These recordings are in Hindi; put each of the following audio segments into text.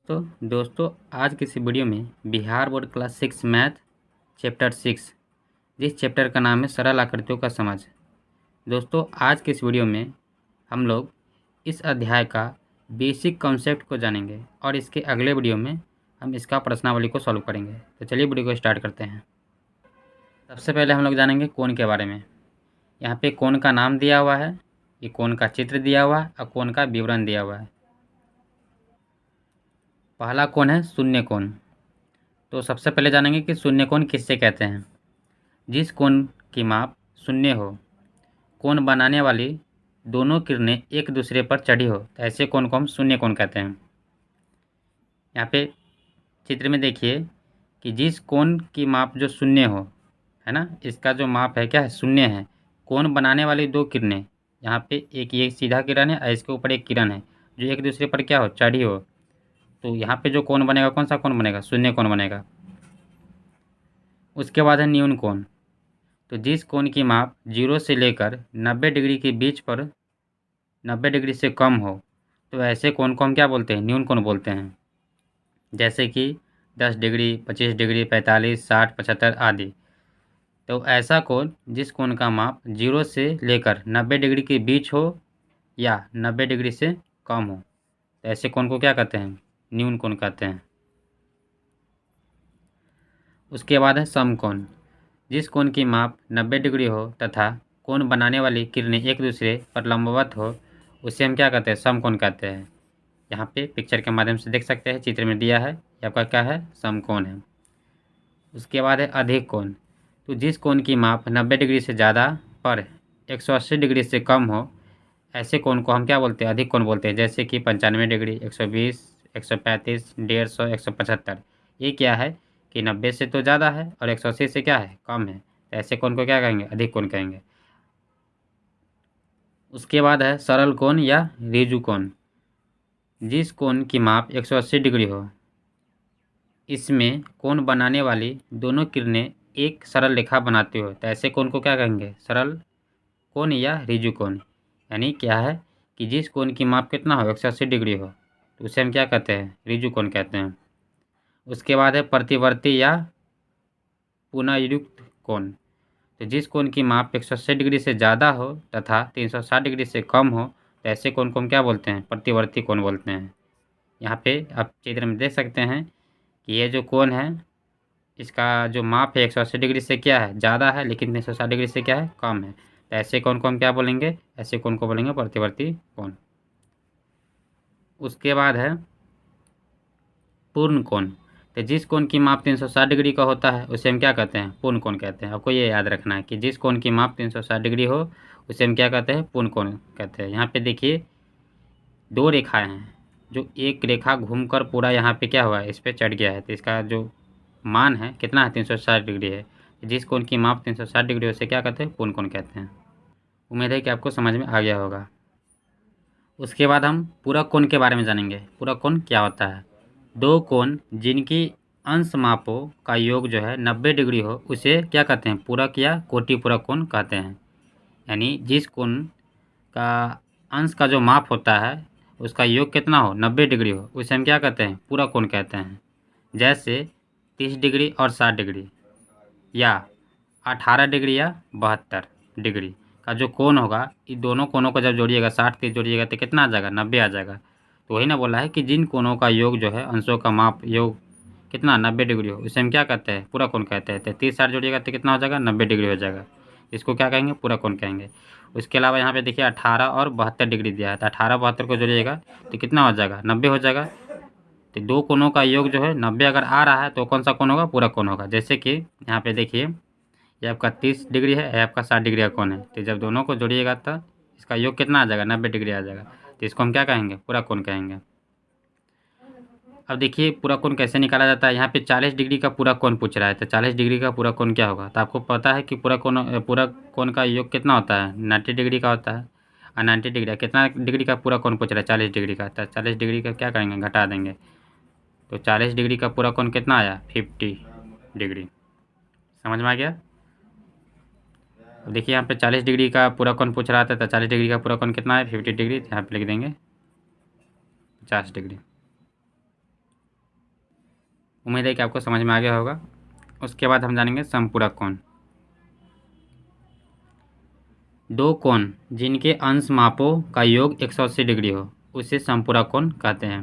तो दोस्तों आज की इस वीडियो में Bihar board class 6 math chapter 6 जिस चैप्टर का नाम है सरल आकृतियों का समझ। दोस्तों आज के इस वीडियो में हम लोग इस अध्याय का बेसिक कॉन्सेप्ट को जानेंगे और इसके अगले वीडियो में हम इसका प्रश्नावली को सॉल्व करेंगे। तो चलिए वीडियो को स्टार्ट करते हैं। सबसे पहले हम लोग जानेंगे कोण के बारे में। यहाँ पे कोण का नाम दिया हुआ है, ये कोण का चित्र दिया हुआ है और कोण का विवरण दिया हुआ है। पहला कोण है शून्य कोण। तो सबसे पहले जानेंगे कि शून्य कोण किससे कहते हैं। जिस कोण की माप शून्य हो, कोण बनाने वाली दोनों किरणें एक दूसरे पर चढ़ी हो, तो ऐसे कोण को हम शून्य कोण कहते हैं। यहाँ पे चित्र में देखिए कि जिस कोण की माप जो शून्य हो, है ना, इसका जो माप है क्या है, शून्य है। कोण बनाने वाली दो किरणें, यहाँ पे एक ये सीधा किरण है और इसके ऊपर एक किरण है जो एक दूसरे पर क्या हो, चढ़ी हो, तो यहाँ पे जो कोण बनेगा कौन सा कोण बनेगा, शून्य कोण बनेगा। उसके बाद है न्यून कोण। तो जिस कोण की माप 0 से लेकर 90 डिग्री के बीच पर 90 डिग्री से कम हो, तो ऐसे कोण को हम क्या बोलते हैं, न्यून कोण बोलते हैं। जैसे कि 10 डिग्री, 25 डिग्री, 45, 60, 75 आदि। तो ऐसा कोण जिस कोण का माप 0 से लेकर 90 डिग्री के बीच हो या 90 डिग्री से कम हो, तो ऐसे कोण को क्या कहते हैं, न्यून कोण कहते हैं। उसके बाद है समकोण। जिस कोण की माप 90 डिग्री हो तथा कोण बनाने वाली किरणें एक दूसरे पर लंबवत हो, उसे हम क्या कहते हैं, समकोण कहते हैं। यहाँ पे पिक्चर के माध्यम से देख सकते हैं, चित्र में दिया है, ये आपका क्या है, समकोण है। उसके बाद है अधिक कोण। तो जिस कोण की माप 90 डिग्री से ज़्यादा पर 180 डिग्री से कम हो, ऐसे कोण को हम क्या बोलते हैं, अधिक कोण बोलते हैं। जैसे कि 95 डिग्री, 120, 135, 150, 175। ये क्या है कि 90 से तो ज़्यादा है और 180 से क्या है, कम है, तो ऐसे कोण को क्या कहेंगे, अधिक कोण कहेंगे। उसके बाद है सरल कोण या ऋजु कोण। जिस कोण की माप 180 डिग्री हो, इसमें कोण बनाने वाली दोनों किरणें एक सरल रेखा बनाती हो, तो ऐसे कोण को क्या कहेंगे, सरल कोण या ऋजु कोण। यानी क्या है कि जिस कोण की माप कितना हो, 180 डिग्री हो, तो उसे हम क्या कहते हैं, ऋजु कोण कहते हैं। उसके बाद है प्रतिवर्ती या पुनर्युक्त कोण। तो जिस कोण की माप 180 डिग्री से ज़्यादा हो तथा 360 डिग्री से कम हो, तो ऐसे कोण को हम क्या बोलते हैं, प्रतिवर्ती कोण बोलते हैं। यहाँ पे आप चित्र में देख सकते हैं कि ये जो कोण है, इसका जो माप है 180 डिग्री से क्या है, ज़्यादा है, लेकिन 360 डिग्री से क्या है, कम है, तो ऐसे कोण को हम क्या बोलेंगे, ऐसे कोण को बोलेंगे प्रतिवर्ती कोण। उसके बाद है पूर्ण कोण। तो जिस कोण की माप 360 डिग्री का होता है उसे हम क्या कहते हैं, पूर्ण कोण कहते हैं। आपको ये याद रखना है कि जिस कोण की माप 360 डिग्री हो उसे हम क्या कहते हैं, पूर्ण कोण कहते हैं। यहाँ पे देखिए दो रेखाएं हैं, जो एक रेखा घूमकर पूरा यहाँ पे क्या हुआ है, इस पर चढ़ गया है, तो इसका जो मान है कितना है, 360 डिग्री है। जिस कोण की माप 360 डिग्री उसे क्या कहते हैं, पूर्ण कोण कहते हैं। उम्मीद है कि आपको समझ में आ गया होगा। उसके बाद हम पूरक कोण के बारे में जानेंगे। पूरक कोण क्या होता है, दो कोण जिनकी अंश मापों का योग जो है 90 डिग्री हो, उसे क्या कहते हैं, पूरक या कोटि पूरक कोण कहते हैं। यानी जिस कोण का अंश का जो माप होता है उसका योग कितना हो, 90 डिग्री हो, उसे हम क्या कहते हैं, पूरक कोण कहते हैं। जैसे 30 डिग्री और 60 डिग्री या 18 डिग्री या 72 डिग्री का जो कोण होगा, इन दोनों कोणों को जब जोड़िएगा, 60 30 जोड़िएगा तो कितना आ जाएगा, 90 आ जाएगा। तो वही ना बोला है कि जिन कोणों का योग जो है, अंशों का माप योग कितना, 90 डिग्री हो, उसे हम क्या कहते हैं, पूरा कोण कहते हैं। तो 30 60 जोड़िएगा तो कितना हो जाएगा, 90 डिग्री हो जाएगा। इसको क्या कहेंगे, पूरा कोण कहेंगे। उसके अलावा यहाँ पे देखिए 18 और 72 डिग्री दिया है, तो 18 72 को जोड़िएगा तो कितना हो जाएगा, 90 हो जाएगा। तो दो कोणों का योग जो है 90 अगर आ रहा है तो कौन सा कोण होगा, पूरा कोण होगा। जैसे कि यहाँ पे देखिए ये आपका 30 डिग्री है, ये आपका 60 डिग्री का कोण है, तो जब दोनों को जोड़िएगा तो इसका योग कितना आ जाएगा, 90 डिग्री आ जाएगा। तो इसको हम क्या कहेंगे, पूरा कोण कहेंगे। अब देखिए पूरा कोण कैसे निकाला जाता है। यहाँ पे 40 डिग्री का पूरा कोण पूछ रहा है, तो 40 डिग्री का पूरा कोण क्या होगा, तो आपको पता है कि पूरा कोण का योग कितना होता है, 90 डिग्री का होता है। और 90 डिग्री कितना डिग्री का पूरा कोण पूछ रहा है, 40 डिग्री का, तो 40 डिग्री का क्या करेंगे, घटा देंगे। तो 40 डिग्री का पूरा कोण कितना आया, 50 डिग्री। समझ में आ गया। अब देखिए यहाँ पे 40 डिग्री का पूरा कोण पूछ रहा था, तो 40 डिग्री का पूरा कोण कितना है, 50 डिग्री। यहाँ पे लिख देंगे 50 डिग्री। उम्मीद है कि आपको समझ में आ गया होगा। उसके बाद हम जानेंगे संपूरक कोण। दो कोण जिनके अंश मापों का योग 180 डिग्री हो उसे संपूरक कोण कहते हैं।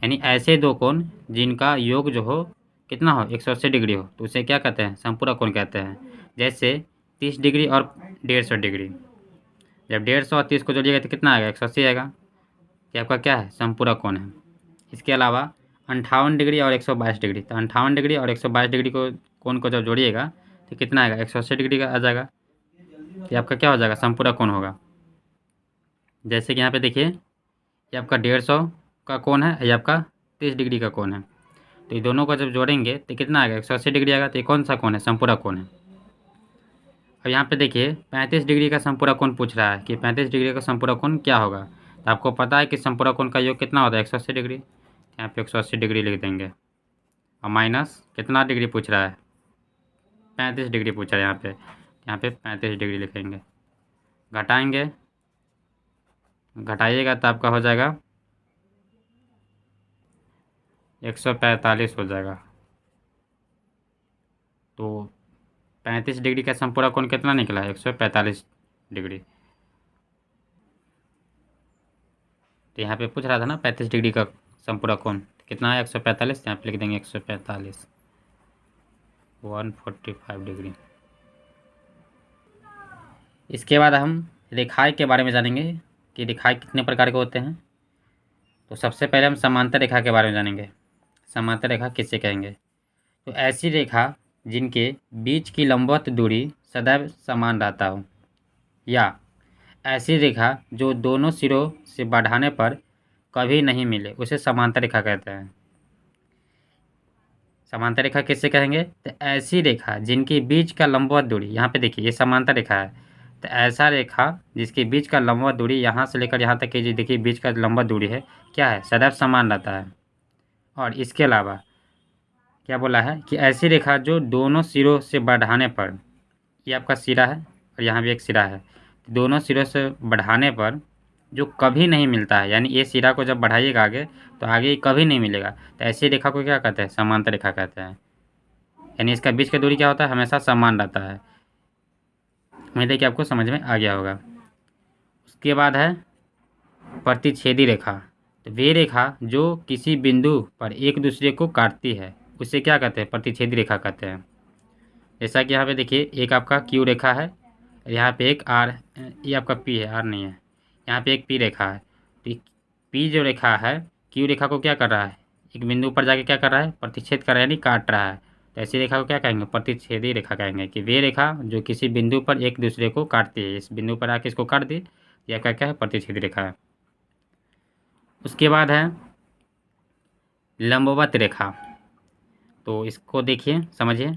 यानी ऐसे दो कोण जिनका योग जो हो कितना हो 180 डिग्री हो तो उसे क्या कहते हैं, संपूरक कोण कहते हैं। जैसे 30 डिग्री और 150 डिग्री, जब 150 और 30 को जोड़िएगा तो कितना आएगा, 180 आएगा। ये आपका क्या है, संपूरक कोण है। इसके अलावा 58 डिग्री और 122 डिग्री, तो 58 डिग्री और 122 डिग्री को कोण को जब जोड़िएगा तो कितना आएगा, 180 डिग्री का आ जाएगा। ये आपका क्या हो जाएगा, संपूरक कोण होगा। जैसे कि यहाँ पे देखिए ये आपका 150 का कोण है, ये आपका 30 डिग्री का कोण है, तो ये दोनों को जब जोड़ेंगे तो कितना आएगा, 180 डिग्री आएगा। तो ये कौन सा कोण है, संपूरक कोण है। अब यहाँ पे देखिए 35 डिग्री का संपूरक कोण पूछ रहा है कि 35 डिग्री का संपूरक कोण क्या होगा। तो आपको पता है कि संपूरक कोण का योग कितना होता है, 180 डिग्री। यहाँ पे 180 डिग्री लिख देंगे और माइनस कितना डिग्री पूछ रहा है, 35 डिग्री पूछ रहा है। यहाँ पे 35 डिग्री लिखेंगे, घटाएंगे, घटाइएगा तो आपका हो जाएगा 145 हो जाएगा। तो 35 डिग्री का संपूरक कोण कितना निकला है, 145 डिग्री। तो यहाँ पे पूछ रहा था ना 35 डिग्री का संपूरक कोण कितना है, 145। यहाँ पे लिख देंगे 145, 145 डिग्री। इसके बाद हम रेखाएं के बारे में जानेंगे कि रेखाएं कितने प्रकार के होते हैं। तो सबसे पहले हम समांतर रेखा के बारे में जानेंगे। समांतर रेखा किससे कहेंगे, तो ऐसी रेखा जिनके बीच की लंबवत दूरी सदैव समान रहता हो, या ऐसी रेखा जो दोनों सिरों से बढ़ाने पर कभी नहीं मिले उसे समांतर रेखा कहते हैं। समांतर रेखा किससे कहेंगे, तो ऐसी रेखा जिनके बीच का लंबवत दूरी, यहाँ पे देखिए ये समांतर रेखा है, तो ऐसा रेखा जिसके बीच का लंबवत दूरी यहाँ से लेकर यहाँ तक की देखिए बीच का लंबवत दूरी है क्या है, सदैव समान रहता है। और इसके अलावा क्या बोला है कि ऐसी रेखा जो दोनों सिरों से बढ़ाने पर, ये आपका सिरा है और यहाँ भी एक सिरा है, दोनों सिरों से बढ़ाने पर जो कभी नहीं मिलता है, यानी ये सिरा को जब बढ़ाइएगा आगे तो आगे कभी नहीं मिलेगा, तो ऐसी रेखा को क्या कहते हैं, समांतर रेखा कहते हैं। यानी इसका बीच का दूरी क्या होता है, हमेशा समान रहता है। उम्मीद है कि आपको समझ में आ गया होगा। उसके बाद है प्रतिच्छेदी रेखा। तो वे रेखा जो किसी बिंदु पर एक दूसरे को काटती है उसे क्या कहते हैं, प्रतिच्छेदी रेखा कहते हैं। जैसा कि यहाँ पे देखिए एक आपका क्यू रेखा है, यहाँ पे एक आर, ये आपका पी है, आर नहीं है, यहाँ पे एक पी रेखा है। तो पी जो रेखा है क्यू रेखा को क्या कर रहा है, एक बिंदु पर जाके क्या कर रहा है, प्रतिच्छेद कर रहा है, यानी काट रहा है। तो ऐसी रेखा को क्या कहेंगे, प्रतिच्छेदी रेखा कहेंगे। कि वे रेखा जो किसी बिंदु पर एक दूसरे को काटती है, इस बिंदु पर आके इसको काट दी, यह क्या है, प्रतिच्छेदी रेखा है। उसके बाद है लंबवत रेखा। तो इसको देखिए समझिए,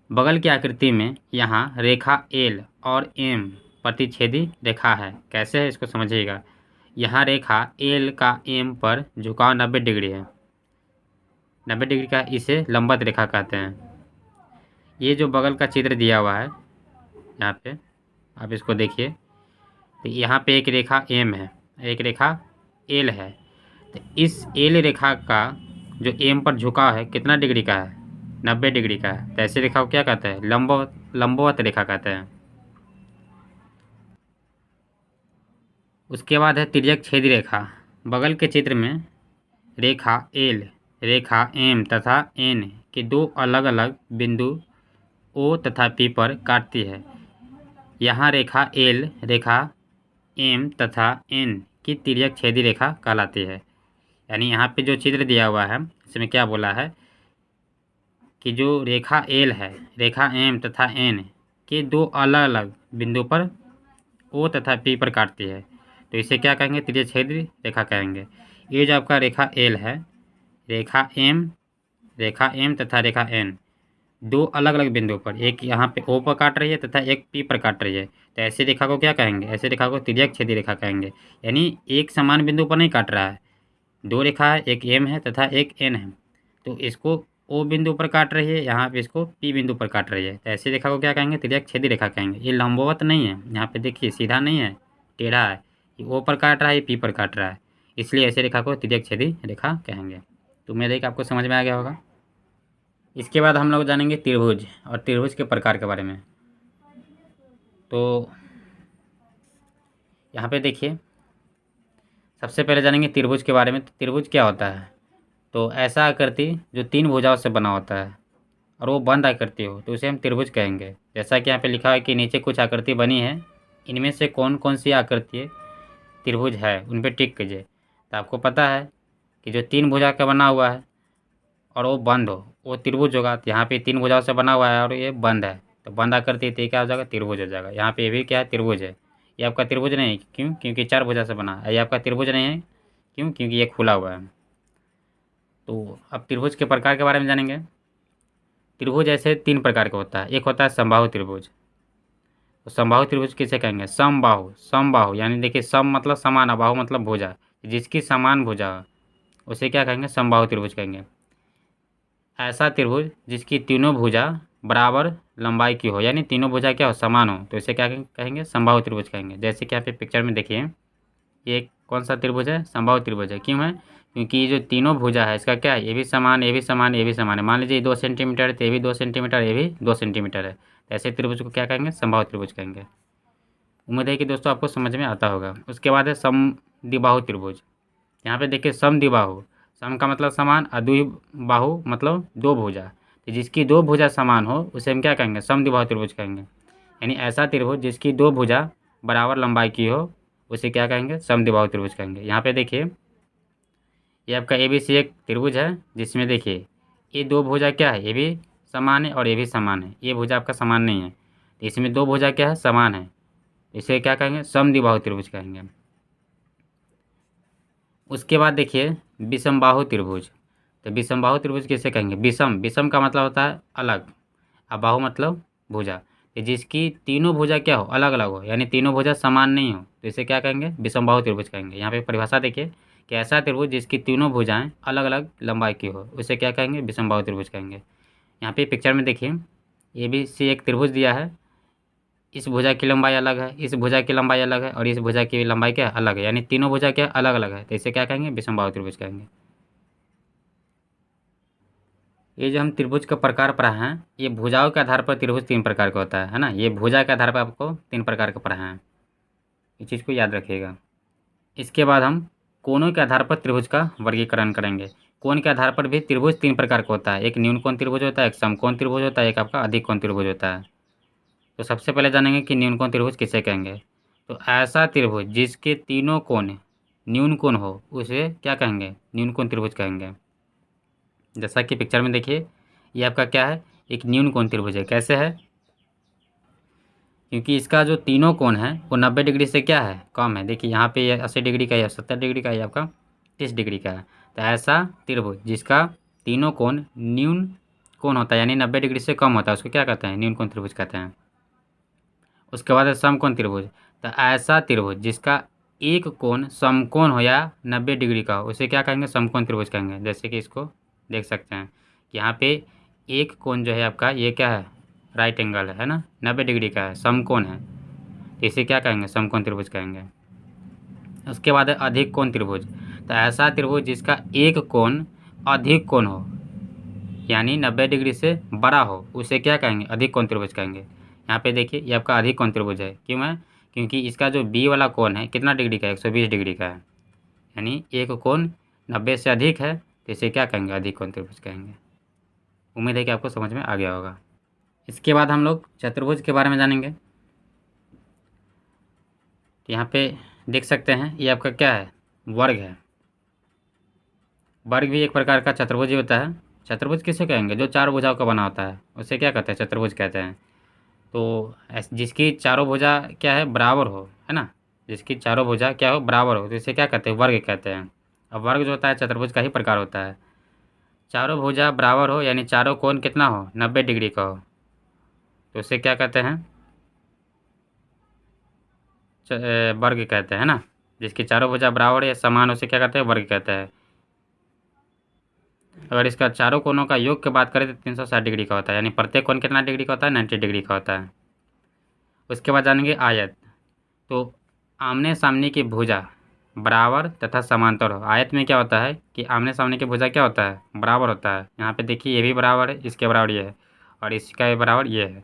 बगल की आकृति में यहाँ रेखा एल और एम प्रतिच्छेदी रेखा है। कैसे है इसको समझिएगा, यहाँ रेखा एल का एम पर झुकाव 90 डिग्री है, 90 डिग्री का, इसे लंबवत रेखा कहते हैं। ये जो बगल का चित्र दिया हुआ है यहाँ पे आप इसको देखिए, तो यहाँ पे एक रेखा एम है, एक रेखा एल है। तो इस एल रेखा का जो एम पर झुकाव है कितना डिग्री का है, 90 डिग्री का है। तो ऐसी रेखा को क्या कहते हैं, लंबवत रेखा कहते हैं। उसके बाद है तिर्यक छेदी रेखा। बगल के चित्र में रेखा एल, रेखा एम तथा एन के दो अलग अलग बिंदु ओ तथा पी पर काटती है। यहाँ रेखा एल, रेखा एम तथा एन की तिर्यक छेदी रेखा कहलाती है। यानी यहाँ पे जो चित्र दिया हुआ है इसमें क्या बोला है कि जो रेखा एल है, रेखा एम तथा एन के दो अलग अलग बिंदु पर ओ तथा पी पर काटती है, तो इसे क्या कहेंगे, तिर्यक छेदी रेखा कहेंगे। ये जो आपका रेखा एल है, रेखा एम तथा रेखा एन दो अलग अलग बिंदु पर, एक यहाँ पे ओ पर काट रही है तथा एक पी पर काट रही है, तो ऐसी रेखा को क्या कहेंगे, ऐसी रेखा को तिर्यक छेदी रेखा कहेंगे। यानी एक समान बिंदु पर नहीं काट रहा है, दो रेखा है, एक एम है तथा एक एन है, तो इसको ओ बिंदु पर काट रही है, यहाँ पे इसको पी बिंदु पर काट रही है, तो ऐसी रेखा को क्या कहेंगे, तिर्यक छेदी रेखा कहेंगे। ये लंबवत नहीं है, यहाँ पे देखिए सीधा नहीं है, टेढ़ा है, ये ओ पर काट रहा है, ये पी पर काट रहा है, इसलिए ऐसी रेखा को तिर्यक छेदी रेखा कहेंगे। तो उम्मीद है कि आपको समझ में आ गया होगा। इसके बाद हम लोग जानेंगे त्रिभुज और त्रिभुज के प्रकार के बारे में। तो यहाँ पे देखिए, सबसे पहले जानेंगे त्रिभुज के बारे में। तो त्रिभुज क्या होता है? तो ऐसा आकृति जो 3 भुजाओं से बना होता है और वो बंद आकृति हो तो उसे हम त्रिभुज कहेंगे। जैसा कि यहाँ पे लिखा है कि नीचे कुछ आकृति बनी है, इनमें से कौन कौन सी आकृति त्रिभुज है उन पर टिक कीजिए। तो आपको पता है कि जो 3 भुजा का बना हुआ है और वो बंद हो वो त्रिभुज होगा। तो यहाँ पे 3 भुजाओं से बना हुआ है और ये बंद है, तो बंद आकृति तो क्या हो जाएगा? त्रिभुज हो जाएगा। यहाँ पे ये भी क्या है? त्रिभुज है। ये आपका त्रिभुज नहीं है, क्यों? क्योंकि 4 भुजा से बना है। ये आपका त्रिभुज नहीं है, क्यों? क्योंकि ये खुला हुआ है। तो अब त्रिभुज के प्रकार के बारे में जानेंगे। त्रिभुज ऐसे 3 प्रकार का होता है। एक होता है समबाहु त्रिभुज। तो समबाहु त्रिभुज किसे कहेंगे? समबाहु। समबाहु यानी देखिए, सम मतलब समान, बाहु मतलब भुजा, जिसकी समान भुजा उसे क्या कहेंगे? समबाहु त्रिभुज कहेंगे। ऐसा त्रिभुज जिसकी तीनों भुजा बराबर लंबाई की हो, यानी तीनों भुजा क्या हो? समान हो, तो इसे क्या कहेंगे? समबाहु त्रिभुज कहेंगे। जैसे कि यहाँ पे पिक्चर में देखिए, ये कौन सा त्रिभुज है? समबाहु त्रिभुज है। क्यों है? क्योंकि ये जो तीनों भुजा है इसका क्या है? ये भी समान, ये भी समान, ये भी समान है। मान लीजिए 2 सेंटीमीटर है तो ये भी 2 सेंटीमीटर, ये भी 2 सेंटीमीटर है। तो ऐसे त्रिभुज को क्या कहेंगे? समबाहु त्रिभुज कहेंगे। उम्मीद है कि दोस्तों आपको समझ में आता होगा। उसके बाद है समद्विबाहु त्रिभुज। यहाँ पे देखिए, समद्विबाहु, सम का मतलब समान, और द्विबाहु मतलब 2 भुजा। तो जिसकी 2 भुजा समान हो उसे हम क्या कहेंगे? समद्विबाहु त्रिभुज कहेंगे। यानी ऐसा त्रिभुज जिसकी 2 भुजा बराबर लंबाई की हो उसे क्या कहेंगे? समद्विबाहु त्रिभुज कहेंगे। यहाँ पे देखिए, ये आपका ABC एक त्रिभुज है, जिसमें देखिए ये 2 भुजा क्या है? ये भी समान है और ये भी समान है। ये भुजा आपका समान नहीं है, तो इसमें 2 भुजा क्या है? समान है। इसे क्या कहेंगे? समद्विबाहु त्रिभुज कहेंगे। उसके बाद देखिए विषमबाहु त्रिभुज। तो विषमबाहु त्रिभुज किसे कहेंगे? विषम, विषम का मतलब होता है अलग, और बाहु मतलब भुजा। तो जिसकी तीनों भुजा क्या हो? अलग अलग हो, यानी तीनों भुजा समान नहीं हो, तो इसे क्या कहेंगे? विषमबाहु त्रिभुज कहेंगे। यहाँ पे परिभाषा देखिए कि ऐसा त्रिभुज जिसकी तीनों भुजाएं अलग अलग लंबाई की हो उसे क्या कहेंगे? विषमबाहु त्रिभुज कहेंगे। यहाँ पे पिक्चर में देखिए, ABC एक त्रिभुज दिया है। इस भुजा की लंबाई अलग है, इस भुजा की लंबाई अलग है, और इस भुजा की लंबाई क्या है? अलग है, यानी तीनों भुजा क्या अलग अलग है, तो इसे क्या कहेंगे? विषमबाहु त्रिभुज कहेंगे। ये जो हम त्रिभुज का प्रकार पढ़ा है, ये भुजाओं के आधार पर त्रिभुज 3 प्रकार का होता है ना। ये भुजा के आधार पर आपको 3 प्रकार का पढ़ा है, इस चीज़ को याद रखिएगा। इसके बाद हम कोणों के आधार पर त्रिभुज का वर्गीकरण करेंगे। कोण के आधार पर भी त्रिभुज 3 प्रकार का होता है। एक न्यून कोण त्रिभुज होता है, एक समकोण त्रिभुज होता है, एक आपका अधिक कोण त्रिभुज होता है। तो सबसे पहले जानेंगे कि न्यून कोण त्रिभुज किसे कहेंगे। तो ऐसा त्रिभुज जिसके तीनों कोण न्यून कोण हो उसे क्या कहेंगे? न्यून कोण त्रिभुज कहेंगे। जैसा कि पिक्चर में देखिए, ये आपका क्या है? एक न्यून कोण त्रिभुज है। कैसे है? क्योंकि इसका जो तीनों कोण है वो 90 डिग्री से क्या है? कम है। देखिए यहाँ पे ये 80 डिग्री का है, 70 डिग्री का है, आपका 30 डिग्री का है। तो ऐसा त्रिभुज जिसका तीनों कोण न्यून कोण होता है, यानी 90 डिग्री से कम होता है, उसको क्या कहते हैं? न्यून कोण त्रिभुज कहते हैं। उसके बाद है समकोण त्रिभुज। तो ऐसा त्रिभुज जिसका एक कोण समकोण हो या 90 डिग्री का हो उसे क्या कहेंगे? समकोण त्रिभुज कहेंगे। जैसे कि इसको देख सकते हैं कि यहाँ पे एक कोण जो है आपका ये क्या है? राइट एंगल है ना, 90 डिग्री का है, समकोण है, तो इसे क्या कहेंगे? समकोण त्रिभुज कहेंगे। उसके बाद है अधिक कोण त्रिभुज। तो ऐसा त्रिभुज जिसका एक कोण अधिक कोण हो, यानी 90 डिग्री से बड़ा हो, उसे क्या कहेंगे? अधिक कोण त्रिभुज कहेंगे। यहाँ पे देखिए, ये आपका अधिक कोण त्रिभुज है। क्यों है? क्योंकि इसका जो B वाला कोण है कितना डिग्री का है? 120 डिग्री का है, यानी एक कोण 90 से अधिक है, तो इसे क्या कहेंगे? अधिक कोण त्रिभुज कहेंगे। उम्मीद है कि आपको समझ में आ गया होगा। इसके बाद हम लोग चतुर्भुज के बारे में जानेंगे। तो यहाँ पे देख सकते हैं, ये आपका क्या है? वर्ग है। वर्ग भी एक प्रकार का चतुर्भुज ही होता है। चतुर्भुज किसे कहेंगे? जो 4 भुजाओं का बना होता है उसे क्या कहते हैं? चतुर्भुज कहते हैं। तो जिसकी चारों भुजा क्या है? बराबर हो, है ना, जिसकी चारों भुजा क्या हो? बराबर हो, तो इसे क्या कहते हैं? वर्ग कहते हैं। अब वर्ग जो होता है चतुर्भुज का ही प्रकार होता है। चारों भुजा बराबर हो, यानी चारों कोण कितना हो? 90 डिग्री का हो, तो उसे क्या कहते हैं? वर्ग कहते हैं ना। जिसकी चारों भुजा बराबर या समान उसे क्या कहते हैं? वर्ग कहते हैं। अगर इसका चारों कोणों का योग की बात करें तो 360 डिग्री का होता है, यानी प्रत्येक कोण कितना डिग्री का होता है? 90 डिग्री का होता है। उसके बाद जानेंगे आयत। तो आमने सामने की भुजा बराबर तथा समांतर हो। आयत में क्या होता है कि आमने सामने की भुजा क्या होता है, बराबर होता है। यहाँ पे देखिए ये भी बराबर है, इसके बराबर ये है और इसका भी बराबर ये है।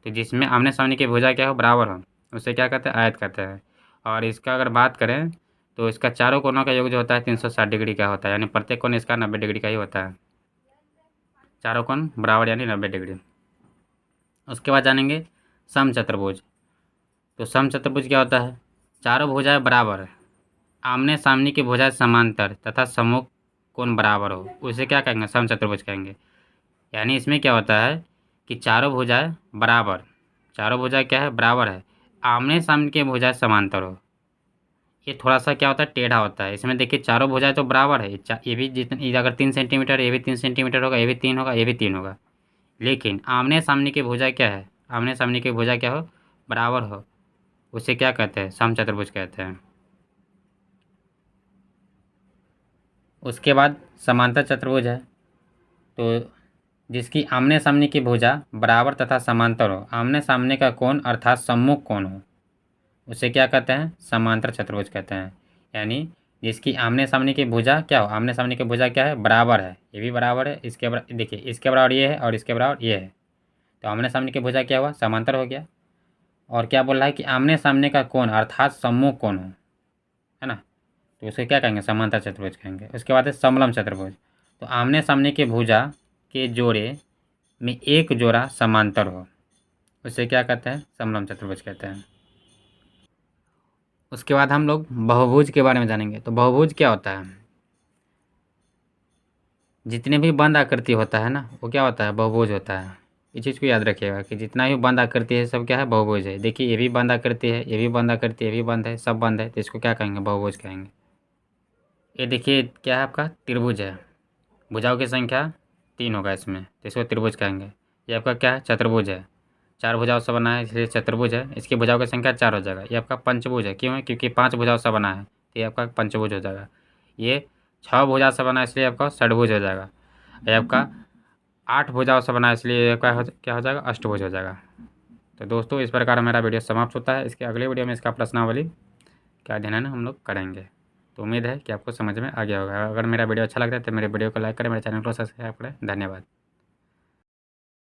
तो जिसमें आमने सामने की भुजा क्या हो, बराबर हो, उसे क्या कहते हैं, आयत कहते हैं। और इसका अगर बात करें तो इसका चारों कोनों का योग जो होता है 360 डिग्री का होता है, यानी प्रत्येक कोण इसका 90 डिग्री का ही होता है। चारों कोण बराबर यानी 90 डिग्री। उसके बाद जानेंगे समचतुर्भुज। तो समचतुर्भुज क्या होता है, चारों भुजाएं बराबर, आमने सामने की भुजाएं समांतर तथा सम्मुख कोण बराबर हो, उसे क्या कहेंगे, समचतुर्भुज कहेंगे। यानी इसमें क्या होता है कि चारों भुजाएं बराबर, चारों भुजाएं क्या है, बराबर है, आमने सामने की भुजाएं समांतर हो। ये थोड़ा सा क्या होता है, टेढ़ा होता है। इसमें देखिए चारों भुजाएं तो बराबर है, ये भी जितनी, अगर 3 सेंटीमीटर, ये भी 3 सेंटीमीटर होगा, ये भी 3 होगा, ये भी 3 होगा, लेकिन आमने सामने की भुजा क्या है, आमने सामने की भुजा क्या हो, बराबर हो, उसे क्या कहते हैं, समचतुर्भुज कहते हैं। उसके बाद समांतर चतुर्भुज है। तो जिसकी आमने सामने की भुजा बराबर तथा समांतर हो, आमने सामने का कोण अर्थात सम्मुख कोण हो, उसे क्या कहते हैं, समांतर चतुर्भुज कहते हैं। यानी जिसकी आमने सामने की भुजा क्या हो, आमने सामने की भुजा क्या है, बराबर है, ये भी बराबर है, इसके बराबर, देखिए इसके बराबर ये है और इसके बराबर ये है, तो आमने सामने की भुजा क्या हुआ, समांतर हो गया। और क्या बोल रहा है कि आमने सामने का कोण अर्थात सम्मुख कोण हो, है ना, तो उसे क्या कहेंगे, समांतर चतुर्भुज कहेंगे। उसके बाद है समलम चतुर्भुज। तो आमने सामने की भुजा के जोड़े में एक जोड़ा समांतर हो, उसे क्या कहते हैं, समलम चतुर्भुज कहते हैं। उसके बाद हम लोग बहुभुज के बारे में जानेंगे। तो बहुभुज क्या होता है, जितने भी बंद आकृति होता है ना, वो क्या होता है, बहुभुज होता है। इस चीज़ को याद रखिएगा कि जितना भी बंद आकृति है सब क्या है, बहुभुज है। देखिए ये भी बंद आकृति है, ये भी बंद आकृति, ये भी बंद है, सब बंद है, तो इसको क्या कहेंगे, बहुभुज कहेंगे। ये देखिए क्या है, आपका त्रिभुज है, भुजाओं की संख्या 3 होगा इसमें, तो इसको त्रिभुज कहेंगे। ये आपका क्या है, चतुर्भुज है, 4 भुजाओं से बना है इसलिए चतुर्भुज है। इसकी भुजाओं की संख्या 4 हो जाएगा। ये आपका पंचभुज है, क्यों है, क्योंकि 5 भुजाओं से बना है, तो ये आपका पंचभुज हो जाएगा। ये 6 भुजा से बना है इसलिए आपका षडभुज हो जाएगा। ये आपका 8 भुजाओं से बना है इसलिए क्या हो जाएगा, अष्टभुज हो जाएगा। तो दोस्तों इस प्रकार मेरा वीडियो समाप्त होता है। इसके अगले वीडियो में इसका प्रश्नावली का अध्ययन हम लोग करेंगे। तो उम्मीद है कि आपको समझ में आ गया होगा। अगर मेरा वीडियो अच्छा लगता है तो मेरे वीडियो को लाइक करें, मेरे चैनल को सब्सक्राइब करें। धन्यवाद।